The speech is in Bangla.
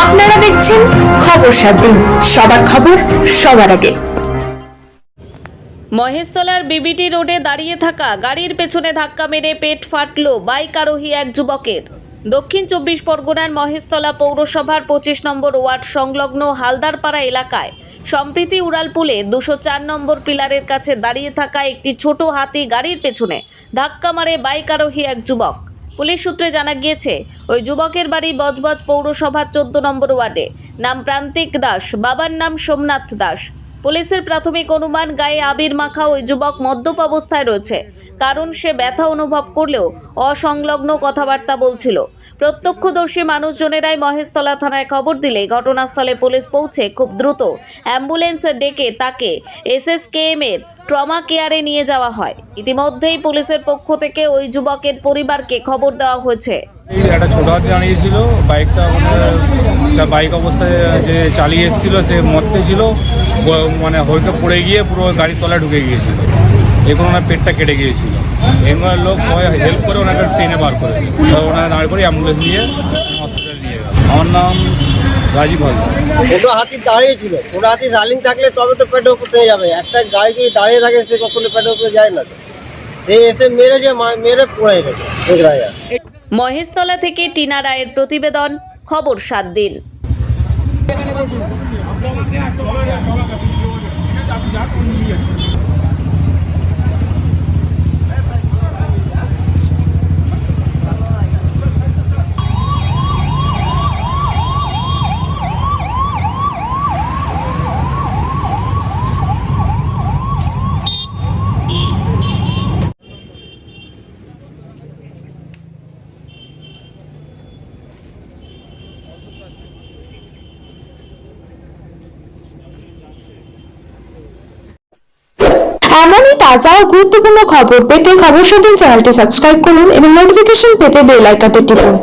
আপনারা দেখছেন খবর 7 দিন, সবার খবর সবার আগে। মহেশতলার বিবিটি রোডে দাঁড়িয়ে থাকা গাড়ির পেছনে ধাক্কা মেরে পেট ফাটল বাইক আরোহী এক যুবকের। দক্ষিণ 24 পরগনার মহেশতলা পৌরসভার 25 নম্বর ওয়ার্ড সংলগ্ন হালদারপাড়া এলাকায় সম্প্রীতি উড়ালপুলে 204 নম্বর পিলারের কাছে দাঁড়িয়ে থাকা একটি ছোট হাতি গাড়ির পেছনে ধাক্কা মারে বাইক আরোহী এক যুবক। পুলিশ সূত্রে জানা গিয়েছে, ওই যুবকের বাড়ি বজবজ পৌরসভার 14 নম্বর ওয়ার্ডে। নাম প্রান্তিক দাস, বাবার নাম সোমনাথ দাস। পুলিশের প্রাথমিক অনুমান, গায়ে আবির মাখা ওই যুবক মদ্যপ অবস্থায় রয়েছে, কারণ সে ব্যথা অনুভব করলেও অসংলগ্ন কথাবার্তা বলছিল। প্রত্যক্ষদর্শী মানুষজনেরাই মহেশতলা থানায় খবর দিলে ঘটনাস্থলে পুলিশ পৌঁছে খুব দ্রুত অ্যাম্বুলেন্স ডেকে তাকে SSKM এর ট্রমা কেয়ারে নিয়ে যাওয়া হয়। ইতিমধ্যেই পুলিশের পক্ষ থেকে ওই যুবকের পরিবারকে খবর দেওয়া হয়েছে। একটা ছোট হাতি দাঁড়িয়েছিল, বাইকটা বাইক অবস্থায় যে চালিয়ে এসেছিল সে মদতে ছিল, মানে হয়তো পড়ে গিয়ে পুরো গাড়ির তলায় ঢুকে গিয়েছিল। এখন ওনার পেটটা কেটে গিয়েছিল। এমন লোক সবাই হেল্প করে ওনাকে ট্রেনে বার করে, ওনাকে দাঁড় করে অ্যাম্বুলেন্স নিয়ে হসপিটালে নিয়ে গেল। আমার নাম রাজীব হালদার। ছোটো হাতি দাঁড়িয়েছিল, ছোটো হাতি রানিং থাকলে তবে তো পেটের উপর থেকে যাবে। একটা গাড়ি যদি দাঁড়িয়ে থাকে সে কখনো পেটের উপরে যায় না, সে এসে মেরে পড়ে গেছে। মহেশতলা থেকে টিনা রায়ের প্রতিবেদন, খবর 7 দিন। এমনই তাজা ও গুরুত্বপূর্ণ খবর পেতে খবর 7 দিন চ্যানেলটি সাবস্ক্রাইব করুন এবং নোটিফিকেশন পেতে বেল আইকনটি টিপুন।